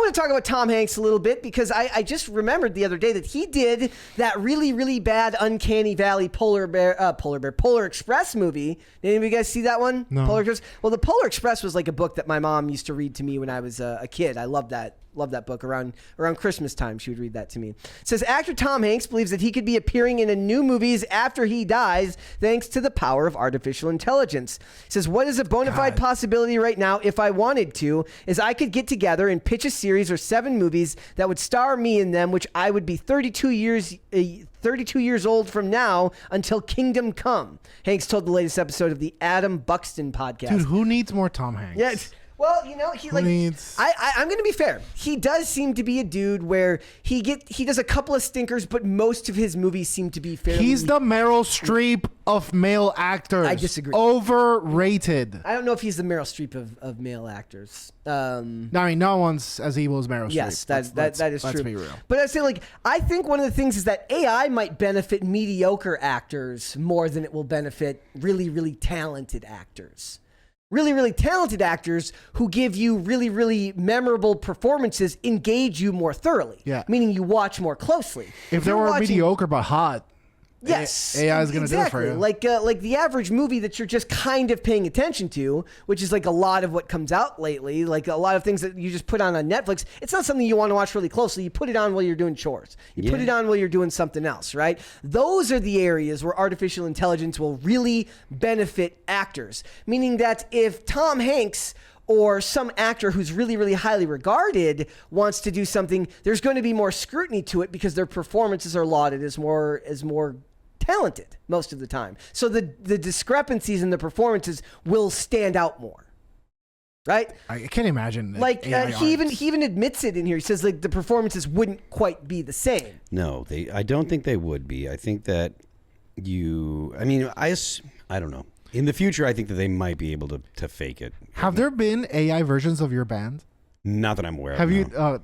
want to talk about Tom Hanks a little bit because I just remembered the other day that he did that really, really bad Uncanny Valley Polar Express movie. Did any of you guys see that one? No. Polar Express? Well, the Polar Express was like a book that my mom used to read to me when I was a kid. I loved that book. Around Christmas time, she would read that to me. It says, actor Tom Hanks believes that he could be appearing in a new movies after he dies thanks to the power of artificial intelligence. It says, what is a bona fide possibility right now if I wanted to is I could get together and pitch a series or 7 movies that would star me in them, which I would be 32 years old from now until Kingdom Come. Hanks told the latest episode of the Adam Buxton podcast. Dude, who needs more Tom Hanks? Yes. Well, you know, I'm going to be fair. He does seem to be a dude where he does a couple of stinkers, but most of his movies seem to be fairly... He's the Meryl Streep of male actors. I disagree. Overrated. I don't know if he's the Meryl Streep of male actors. I mean, no one's as evil as Meryl Streep. Yes, that is true. Let's be real. But I think one of the things is that AI might benefit mediocre actors more than it will benefit really, really talented actors. Really, really talented actors who give you really, really memorable performances engage you more thoroughly. Yeah. Meaning you watch more closely. If they were mediocre but hot, yes, AI is going to do it for you. Like the average movie that you're just kind of paying attention to, which is like a lot of what comes out lately. Like a lot of things that you just put on Netflix. It's not something you want to watch really closely. You put it on while you're doing chores. You put it on while you're doing something else, right? Those are the areas where artificial intelligence will really benefit actors. Meaning that if Tom Hanks or some actor who's really, really highly regarded wants to do something, there's going to be more scrutiny to it because their performances are lauded as more talented most of the time. So the discrepancies in the performances will stand out more. Right? I can't imagine. Like he even admits it in here. He says like the performances wouldn't quite be the same. No, I don't think they would be. I think that I don't know. In the future, I think that they might be able to fake it. Have there been AI versions of your band? Not that I'm aware of. Have you? No,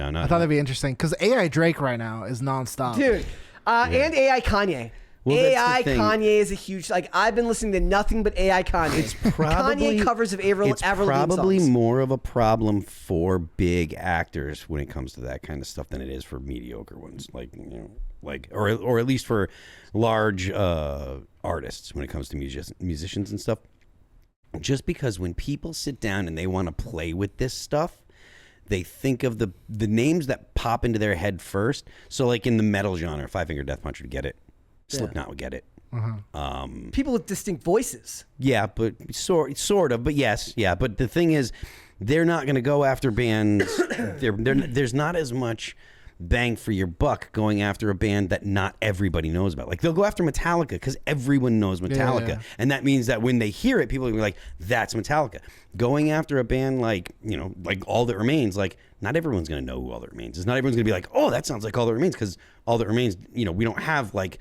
I thought that'd be interesting because AI Drake right now is nonstop. Dude. And AI Kanye. Well, AI Kanye is a huge... Like, I've been listening to nothing but AI Kanye. It's probably... Kanye covers of Avril It's probably songs. more of a problem for big actors when it comes to that kind of stuff than it is for mediocre ones. Or at least for large artists when it comes to musicians and stuff. Just because when people sit down and they want to play with this stuff, they think of the names that pop into their head first. So like in the metal genre, Five Finger Death Punch would get it. Slipknot would get it. People with distinct voices. Yeah, but sort of. But yes, yeah. But the thing is, they're not going to go after bands. There's not as much bang for your buck going after a band that not everybody knows about. Like they'll go after Metallica because everyone knows Metallica, Yeah. and that means that when they hear it, people will be like, "That's Metallica." Going after a band like All That Remains, like not everyone's going to know who All That Remains is. Not everyone's going to be like, "Oh, that sounds like All That Remains," because All That Remains, we don't have like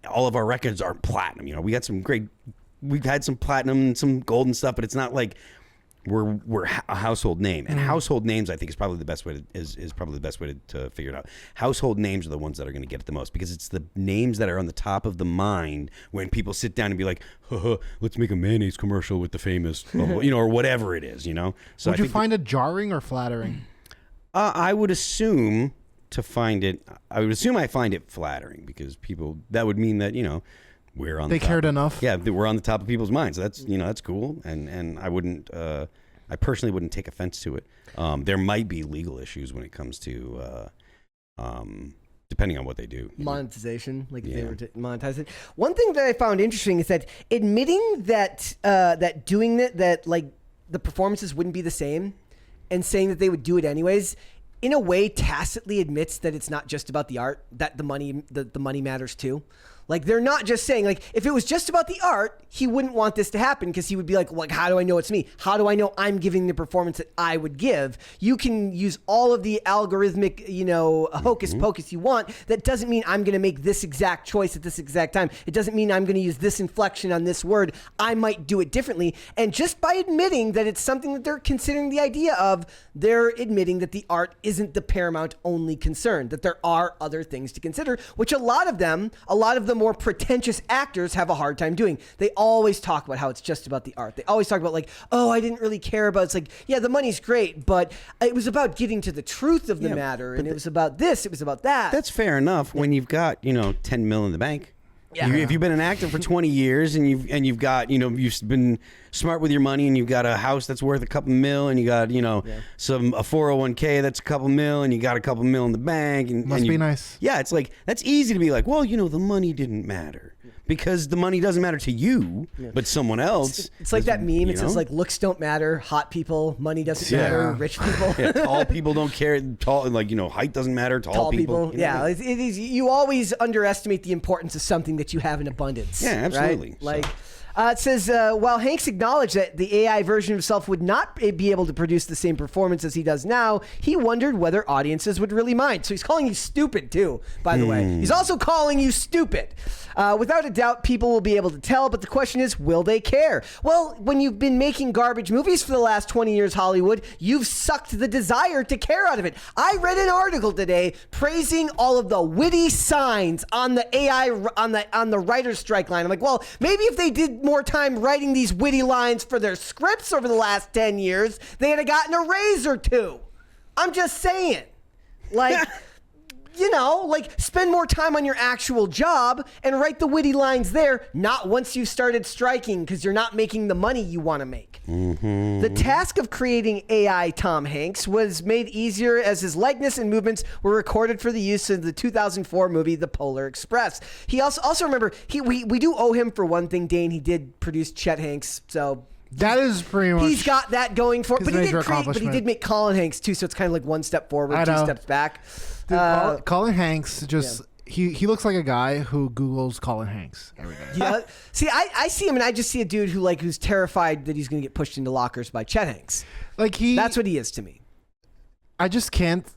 all of our records aren't platinum. We got some great, we've had some platinum and some gold and stuff, but it's not like we're a household name. And household names, I think, is probably the best way to figure it out. Household names are the ones that are going to get it the most because it's the names that are on the top of the mind when people sit down and be like, let's make a mayonnaise commercial with the famous, or whatever it is, So would you find it jarring or flattering? I would assume I find it flattering because that would mean that, we're on. They cared enough. Yeah, we're on the top of people's minds. So that's that's cool, and I wouldn't. I personally wouldn't take offense to it. There might be legal issues when it comes to, depending on what they do. Monetization, if they were to monetize it. One thing that I found interesting is that admitting that doing that like the performances wouldn't be the same, and saying that they would do it anyways, in a way tacitly admits that it's not just about the art, that the money matters too. Like they're not just saying like if it was just about the art, he wouldn't want this to happen because he would be like, how do I know it's me? How do I know I'm giving the performance that I would give? You can use all of the algorithmic, hocus pocus you want. That doesn't mean I'm going to make this exact choice at this exact time. It doesn't mean I'm going to use this inflection on this word. I might do it differently. And just by admitting that it's something that they're considering the idea of, they're admitting that the art isn't the paramount only concern, that there are other things to consider, which a lot of them more pretentious actors have a hard time doing. They always talk about how it's just about the art. They always talk about like, oh, I didn't really care about. It's like, yeah, the money's great, but it was about getting to the truth of the matter, and it was about this, it was about that. That's fair enough when you've got 10 mil in the bank. Yeah. If you've been an actor for 20 years and you've got you've been smart with your money and you've got a house that's worth a couple mil and you got a 401k that's a couple mil and you got a couple mil in the bank and Must be nice. Yeah, it's like that's easy to be like, well, the money didn't matter because the money doesn't matter to you, but someone else. It's like that meme. It says like looks don't matter, hot people, money doesn't matter, rich people. Yeah, tall people don't care. Tall height doesn't matter. Tall people. Yeah, it is. You always underestimate the importance of something that you have in abundance. Yeah, absolutely. Right? Like. It says, while Hanks acknowledged that the AI version of himself would not be able to produce the same performance as he does now, he wondered whether audiences would really mind. So he's calling you stupid, too, by the way. He's also calling you stupid. Without a doubt, people will be able to tell, but the question is, will they care? Well, when you've been making garbage movies for the last 20 years, Hollywood, you've sucked the desire to care out of it. I read an article today praising all of the witty signs on the AI, on the writer's strike line. I'm like, well, maybe if they did more time writing these witty lines for their scripts over the last 10 years, they'd have gotten a raise or two. I'm just saying. Like... spend more time on your actual job and write the witty lines there, not once you've started striking because you're not making the money you want to make. Mm-hmm. The task of creating AI Tom Hanks was made easier as his likeness and movements were recorded for the use in the 2004 movie The Polar Express. He also remember, we do owe him for one thing, Dane. He did produce Chet Hanks, so... That is pretty much. He's got that going for it, but he did make Colin Hanks too, so it's kind of like one step forward, two steps back. Dude, Colin Hanks he looks like a guy who Googles Colin Hanks every day. Yeah. See, I see him and I just see a dude who's terrified that he's going to get pushed into lockers by Chet Hanks. That's what he is to me. I just can't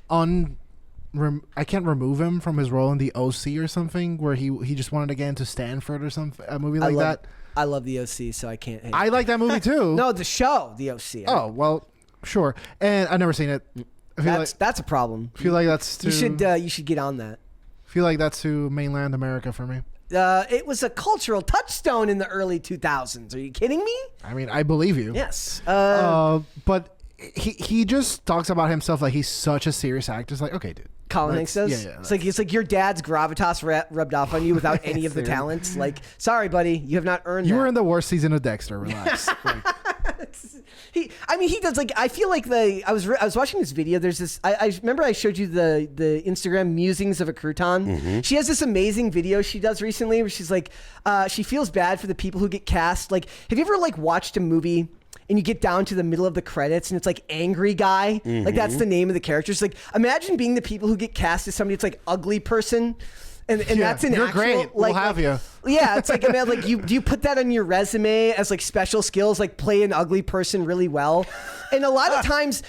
I can't remove him from his role in the OC or something where he just wanted to get into Stanford or something, a movie like that. I love the OC, so I can't hate I like that movie too. No, the show, the OC. Oh, well, sure. And I've never seen it. That's a problem. I feel like that's too... You should get on that. I feel like that's too mainland America for me. It was a cultural touchstone in the early 2000s. Are you kidding me? I mean, I believe you. Yes. But he just talks about himself like he's such a serious actor. It's like, okay, dude. Colin Hanks does? Yeah. It's like your dad's gravitas rubbed off on you without any of the talents. Like, sorry, buddy, you have not earned that. You were in the worst season of Dexter. Relax. He does I feel like I was watching this video. There's this. I remember I showed you the Instagram musings of a crouton. Mm-hmm. She has this amazing video she does recently where she's like, she feels bad for the people who get cast. Like, have you ever watched a movie? And you get down to the middle of the credits and it's like angry guy. Mm-hmm. Like that's the name of the character. It's like, imagine being the people who get cast as somebody that's like ugly person. And that's an you're actual, great. We'll have you. Yeah, it's like, I mean, do you put that on your resume as like special skills, like play an ugly person really well? And a lot of times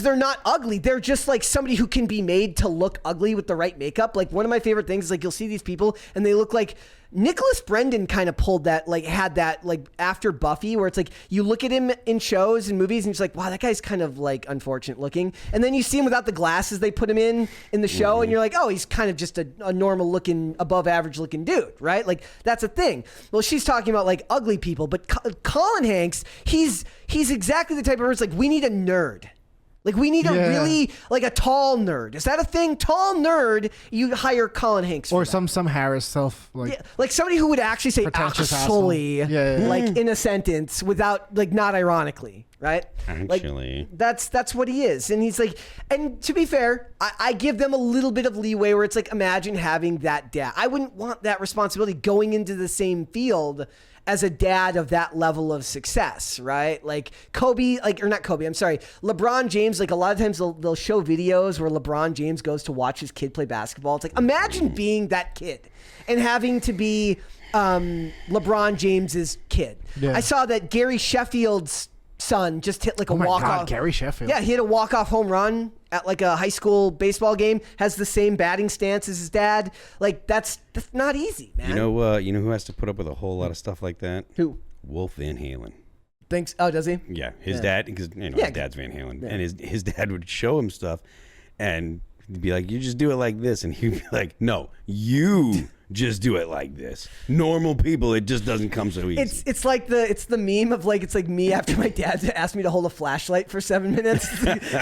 they're not ugly. They're just like somebody who can be made to look ugly with the right makeup. Like one of my favorite things is like you'll see these people and they look like Nicholas Brendan kind of pulled that, had that after Buffy, where it's like you look at him in shows and movies and you're just like, wow, that guy's kind of unfortunate looking. And then you see him without the glasses they put him in the show, mm-hmm. and you're like, oh, he's kind of just a normal looking, above average looking dude, right? Like that's a thing. Well, she's talking about ugly people, but Colin Hanks, he's exactly the type of person we need a nerd. We need a really, a tall nerd. Is that a thing? Tall nerd, you hire Colin Hanks for or that. some Harris self, somebody who would actually say actually, in a sentence without, not ironically, right? Actually. That's what he is. And he's and to be fair, I give them a little bit of leeway where it's imagine having that dad. I wouldn't want that responsibility going into the same field as a dad of that level of success, right? LeBron James, a lot of times they'll show videos where LeBron James goes to watch his kid play basketball. It's imagine being that kid and having to be LeBron James's kid. Yeah. I saw that Gary Sheffield's son just hit a walk-off. Gary Sheffield. Yeah, he hit a walk-off home run at a high school baseball game, has the same batting stance as his dad. That's not easy, man. You know who has to put up with a whole lot of stuff like that? Who? Wolf Van Halen. Thinks? Oh, does he? Yeah, his dad, because his dad's Van Halen, and his dad would show him stuff, and he'd be like, "You just do it like this," and he'd be like, "No, you just do it like this. Normal people, it just doesn't come so easy. It's like the meme of like, it's like me after my dad asked me to hold a flashlight for 7 minutes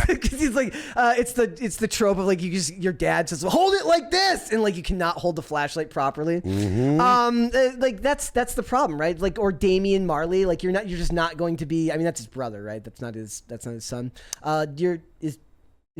because he's like, it's the trope of like your dad says hold it like this and like you cannot hold the flashlight properly. Like that's the problem, right? Like, or Damian Marley, like you're just not going to be. I mean, that's his brother, right? That's not his son. Is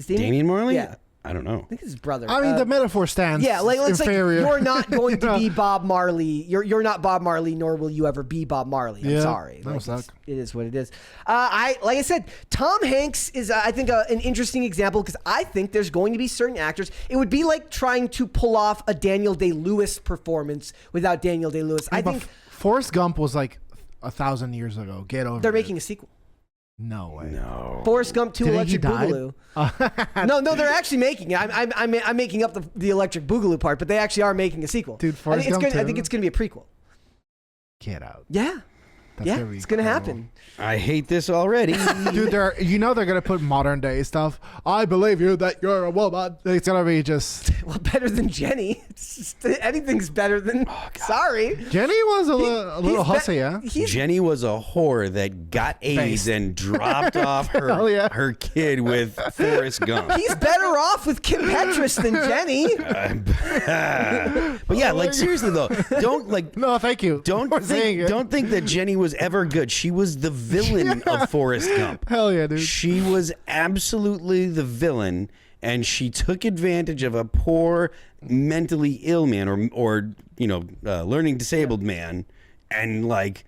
Damian Marley? Yeah. I don't know. I think it's his brother. I mean, the metaphor stands. Yeah, like it's inferior. like you're not going to be Bob Marley. You're not Bob Marley, nor will you ever be Bob Marley. I'm sorry. That Like, suck. it is what it is. Like I said, Tom Hanks is I think an interesting example because I think there's going to be certain actors. It would be like trying to pull off a Daniel Day-Lewis performance without Daniel Day-Lewis. I think Forrest Gump was like 1,000 years ago. Get over. they're it. making a sequel. No way. No. Forrest Gump 2 Did he Electric die? Boogaloo. No, they're actually making it. I'm making up the Electric Boogaloo part, but they actually are making a sequel. Dude, Forrest I Gump think it's going to be a prequel. Get out. Yeah. That's Yeah, gonna be it's going to incredible. happen. I hate this already. Dude, they're gonna put modern day stuff. I believe you that you're a woman. It's gonna be just. Well, better than Jenny. It's just, anything's better than. Sorry. Jenny was a little He's hussy, yeah. Jenny was a whore that got AIDS Based. and dropped off Hell yeah. her kid with Forrest Gump. He's better off with Kim Petras than Jenny. But yeah, like seriously though, don't like. No, thank you. Don't for saying it. don't think that Jenny was ever good. She was the villain of Forrest Gump. Hell yeah, dude. She was absolutely the villain, and she took advantage of a poor, mentally ill man or learning disabled man, and like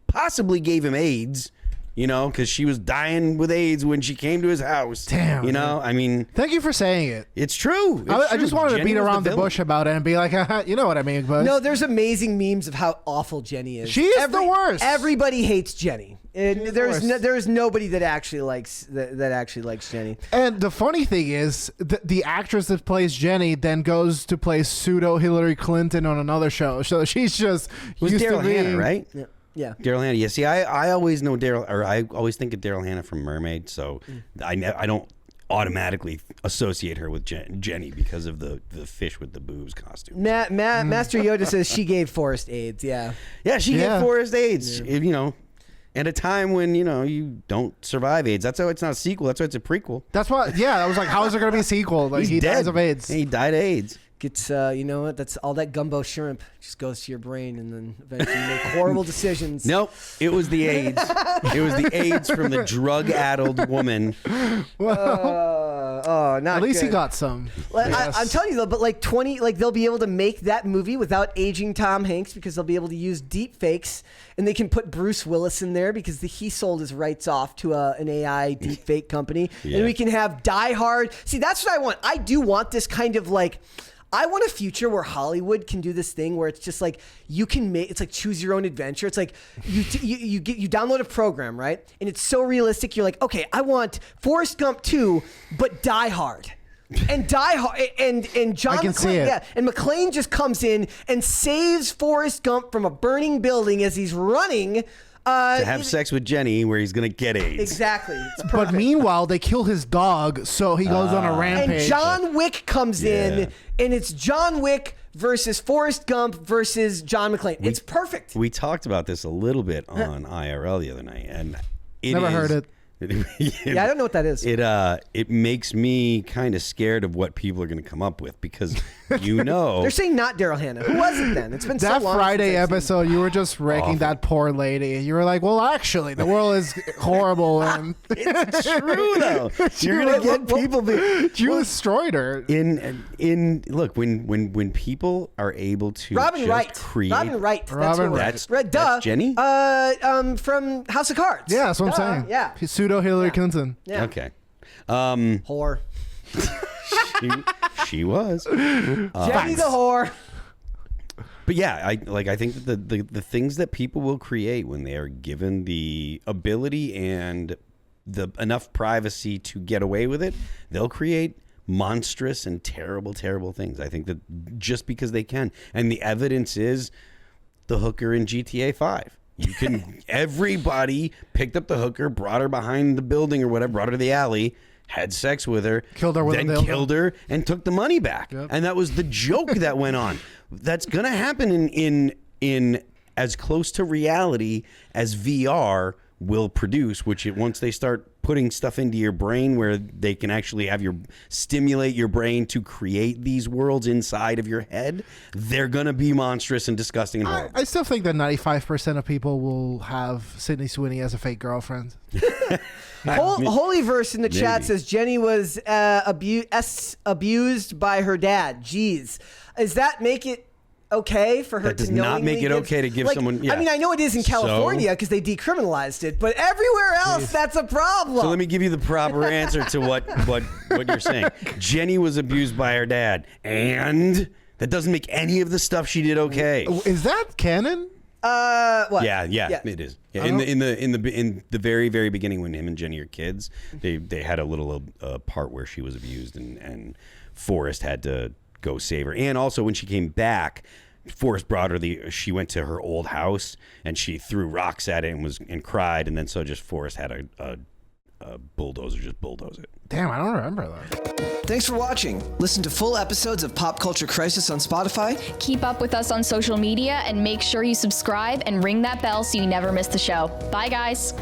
possibly gave him AIDS. Because she was dying with AIDS when she came to his house. Damn, I mean, Thank you for saying it. it's true. I just wanted to Jenny beat was around the villain. bush about it and be like, you know what I mean, but No, there's amazing memes of how awful Jenny is. She is the worst. Everybody hates Jenny. And the there's worst. there's nobody that actually likes that actually likes Jenny. And the funny thing is, the actress that plays Jenny then goes to play pseudo Hillary Clinton on another show. So she's just It was used to Daryl being Hannah, right? Yeah. Daryl Hannah. Yeah. See, I always know Daryl, or I always think of Daryl Hannah from Mermaid. So I don't automatically associate her with Jenny because of the fish with the boobs costume. Master Yoda says she gave Forrest AIDS. Yeah. Yeah, she Yeah. gave Forrest AIDS. At a time when you don't survive AIDS. That's how it's not a sequel. That's why it's a prequel. That's why. Yeah, I was like, how is there gonna be a sequel? Like he dead dies of AIDS. He died of AIDS. Gets you know what? That's all that gumbo shrimp just goes to your brain, and then eventually you make horrible decisions. Nope, it was the AIDS. It was the AIDS from the drug-addled woman. Not At least he good. got some. Like, Yes. I'm telling you though, but like they'll be able to make that movie without aging Tom Hanks because they'll be able to use deep fakes, and they can put Bruce Willis in there because he sold his rights off to an AI deep fake company, Yeah. and we can have Die Hard. See, that's what I want. I do want this kind of like. I want a future where Hollywood can do this thing where it's just like you can make it's like choose your own adventure. It's like you download a program, right? And it's so realistic. You're like, okay, I want Forrest Gump 2, but Die Hard. And Die Hard and John I can see it. Yeah, and McClane just comes in and saves Forrest Gump from a burning building as he's running. To have sex with Jenny where he's going to get AIDS. Exactly. It's perfect. But meanwhile, they kill his dog, so he goes on a rampage. And John Wick comes in, and it's John Wick versus Forrest Gump versus John McClane. It's perfect. We talked about this a little bit on IRL the other night, and Never heard it. Yeah, I don't know what that is. It makes me kind of scared of what people are going to come up with because They're saying not Daryl Hannah. Who was it then? It's been so That long. Friday since I've seen- episode, you were just raking that poor lady. You were like, well, actually, the world is horrible. And it's true though. You're going to get people. you destroyed her. Look, when people are able to Robin just Wright. create Robin Wright. That's Robin who it Wright. was. That's Jenny? From House of Cards. Yeah, that's what I'm saying. Yeah. Pseudo Hillary Clinton. Yeah. Okay. Whore. She was. Jenny the whore. But yeah, I think that the things that people will create when they are given the ability and enough privacy to get away with it, they'll create monstrous and terrible things. I think that just because they can, and the evidence is the hooker in GTA 5. You can everybody picked up the hooker, brought her behind the building or whatever, brought her to the alley, had sex with her, Killed her with then a dildo. killed her, and took the money back. Yep. And that was the joke that went on. That's gonna happen in as close to reality as VR will produce. Once they start putting stuff into your brain where they can actually have stimulate your brain to create these worlds inside of your head, they're gonna be monstrous and disgusting and horrible. I still think that 95% of people will have Sydney Sweeney as a fake girlfriend. Holyverse in the chat Maybe. says Jenny was abused by her dad. Jeez. Does that make it okay for her That does to not make knowingly it okay to give someone- yeah. I mean, I know it is in So- California because they decriminalized it, but everywhere else, that's a problem. So let me give you the proper answer to what you're saying. Jenny was abused by her dad, and that doesn't make any of the stuff she did okay. Is that canon? What? Yeah, it is. Yeah, in the very, very beginning, when him and Jenny are kids, they had a little part where she was abused, and Forrest had to go save her. And also, when she came back, Forrest brought her she went to her old house and she threw rocks at it and cried, and then Forrest had a bulldozer just bulldoze it. Damn, I don't remember that. Thanks for watching. Listen to full episodes of Pop Culture Crisis on Spotify. Keep up with us on social media and make sure you subscribe and ring that bell so you never miss the show. Bye, guys.